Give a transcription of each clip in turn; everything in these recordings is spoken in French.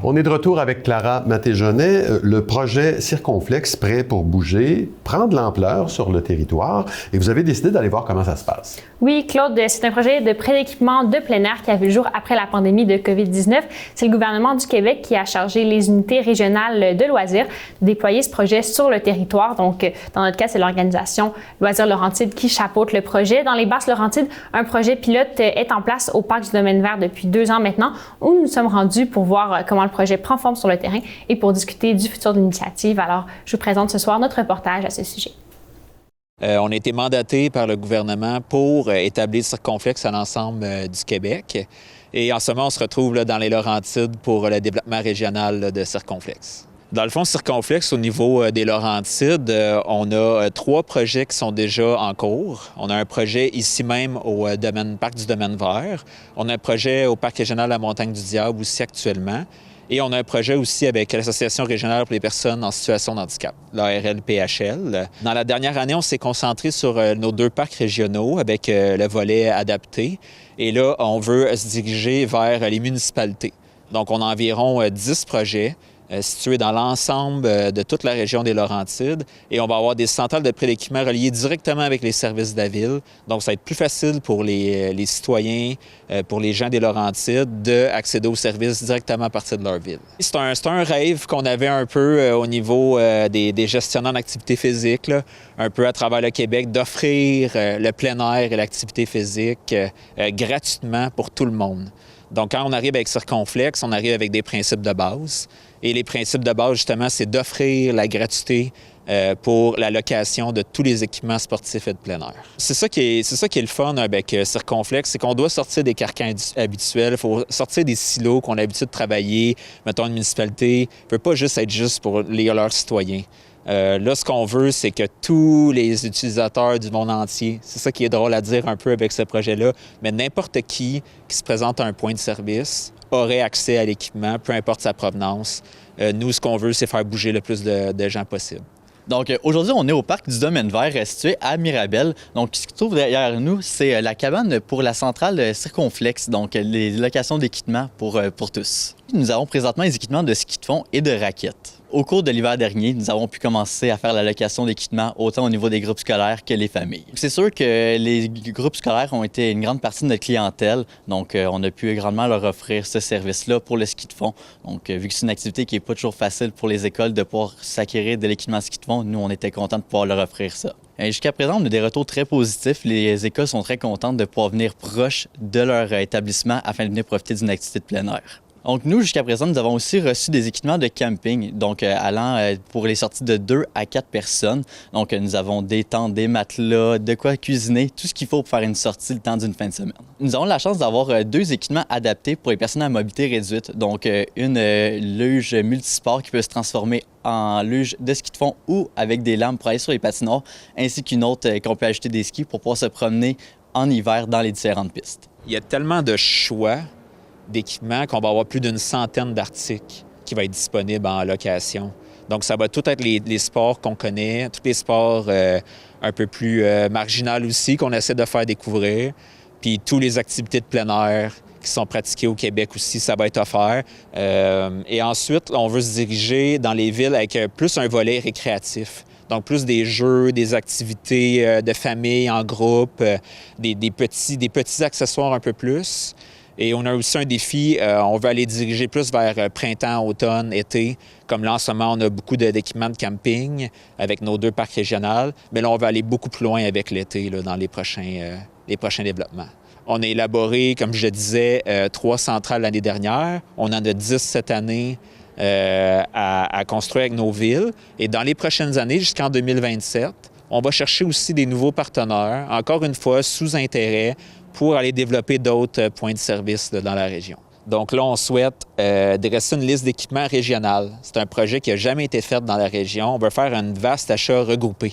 On est de retour avec Clara Matéjonet. Le projet Circonflexe, prêt pour bouger, prend de l'ampleur sur le territoire et vous avez décidé d'aller voir comment ça se passe. Oui, Claude, c'est un projet de prêt d'équipement de plein air qui a vu le jour après la pandémie de COVID-19. C'est le gouvernement du Québec qui a chargé les unités régionales de loisirs de déployer ce projet sur le territoire. Donc, dans notre cas, c'est l'organisation Loisirs Laurentides qui chapeaute le projet. Dans les Basses-Laurentides, un projet pilote est en place au Parc du Domaine vert depuis 2 ans maintenant, où nous sommes rendus pour voir comment le projet prend forme sur le terrain et pour discuter du futur de l'initiative. Alors, je vous présente ce soir notre reportage à ce sujet. On a été mandaté par le gouvernement pour établir Circonflexe à l'ensemble du Québec. Et en ce moment, on se retrouve dans les Laurentides pour le développement régional de Circonflexe. Dans le fond, Circonflexe, au niveau des Laurentides, on a 3 projets qui sont déjà en cours. On a un projet ici même au Parc du Domaine vert. On a un projet au Parc régional de la Montagne du Diable aussi actuellement. Et on a un projet aussi avec l'Association régionale pour les personnes en situation de handicap, l'ARL-PHL. Dans la dernière année, on s'est concentré sur nos 2 parcs régionaux avec le volet adapté. Et là, on veut se diriger vers les municipalités. Donc, on a environ 10 projets situés dans l'ensemble de toute la région des Laurentides. Et on va avoir des centrales de prêt d'équipement reliées directement avec les services de la ville. Donc, ça va être plus facile pour les citoyens, pour les gens des Laurentides, d'accéder aux services directement à partir de leur ville. C'est un rêve qu'on avait un peu au niveau des gestionnaires d'activité physique, là, un peu à travers le Québec, d'offrir le plein air et l'activité physique gratuitement pour tout le monde. Donc, quand on arrive avec Circonflexe, on arrive avec des principes de base. Et les principes de base, justement, c'est d'offrir la gratuité pour la location de tous les équipements sportifs et de plein air. C'est ça qui est le fun avec Circonflexe, c'est qu'on doit sortir des carcans habituels, il faut sortir des silos qu'on a l'habitude de travailler. Mettons, une municipalité ne peut pas juste être juste pour leurs citoyens. Là, ce qu'on veut, c'est que tous les utilisateurs du monde entier, c'est ça qui est drôle à dire un peu avec ce projet-là, mais n'importe qui se présente à un point de service aurait accès à l'équipement, peu importe sa provenance. Nous, ce qu'on veut, c'est faire bouger le plus de gens possible. Donc, aujourd'hui, on est au Parc du Domaine vert situé à Mirabel. Donc, ce qui se trouve derrière nous, c'est la cabane pour la centrale Circonflexe, donc les locations d'équipements pour tous. Nous avons présentement les équipements de ski de fond et de raquettes. Au cours de l'hiver dernier, nous avons pu commencer à faire la location d'équipements autant au niveau des groupes scolaires que les familles. C'est sûr que les groupes scolaires ont été une grande partie de notre clientèle, donc on a pu grandement leur offrir ce service-là pour le ski de fond. Donc, vu que c'est une activité qui n'est pas toujours facile pour les écoles de pouvoir s'acquérir de l'équipement ski de fond, nous, on était contents de pouvoir leur offrir ça. Jusqu'à présent, on a des retours très positifs. Les écoles sont très contentes de pouvoir venir proche de leur établissement afin de venir profiter d'une activité de plein air. Donc, nous, jusqu'à présent, nous avons aussi reçu des équipements de camping, donc allant pour les sorties de 2 à 4 personnes. Donc, nous avons des tentes, des matelas, de quoi cuisiner, tout ce qu'il faut pour faire une sortie le temps d'une fin de semaine. Nous avons la chance d'avoir 2 équipements adaptés pour les personnes à mobilité réduite. Donc, une luge multisport qui peut se transformer en luge de ski de fond ou avec des lames pour aller sur les patinoires, ainsi qu'une autre qu'on peut ajouter des skis pour pouvoir se promener en hiver dans les différentes pistes. Il y a tellement de choix d'équipements qu'on va avoir plus d'une centaine d'articles qui vont être disponibles en location. Donc, ça va tout être les sports qu'on connaît, tous les sports un peu plus marginaux aussi qu'on essaie de faire découvrir, puis toutes les activités de plein air qui sont pratiquées au Québec aussi, ça va être offert. Et ensuite, on veut se diriger dans les villes avec plus un volet récréatif. Donc, plus des jeux, des activités de famille en groupe, des petits accessoires un peu plus. Et on a aussi un défi, on veut aller diriger plus vers printemps, automne, été. Comme là, en ce moment, on a beaucoup d'équipements de camping avec nos 2 parcs régionaux. Mais là, on va aller beaucoup plus loin avec l'été, dans les prochains développements. On a élaboré, comme je le disais, 3 centrales l'année dernière. On en a 10 cette année à construire avec nos villes. Et dans les prochaines années, jusqu'en 2027, on va chercher aussi des nouveaux partenaires, encore une fois, sous intérêt, pour aller développer d'autres points de service dans la région. Donc là, on souhaite dresser une liste d'équipements régionales. C'est un projet qui n'a jamais été fait dans la région. On veut faire un vaste achat regroupé.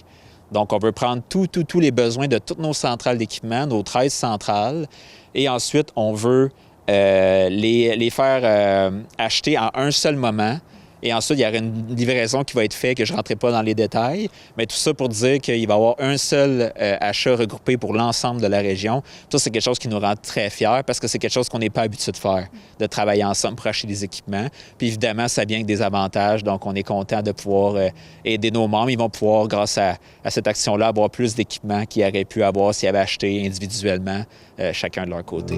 Donc, on veut prendre tous les besoins de toutes nos centrales d'équipement, nos 13 centrales, et ensuite, on veut les faire acheter en un seul moment Et ensuite, il y aura une livraison qui va être faite, que je ne rentrerai pas dans les détails, mais tout ça pour dire qu'il va y avoir un seul achat regroupé pour l'ensemble de la région. Ça, c'est quelque chose qui nous rend très fiers parce que c'est quelque chose qu'on n'est pas habitué de faire, de travailler ensemble pour acheter des équipements. Puis évidemment, ça vient avec des avantages, donc on est content de pouvoir aider nos membres. Ils vont pouvoir, grâce à cette action-là, avoir plus d'équipements qu'ils auraient pu avoir s'ils avaient acheté individuellement, chacun de leur côté.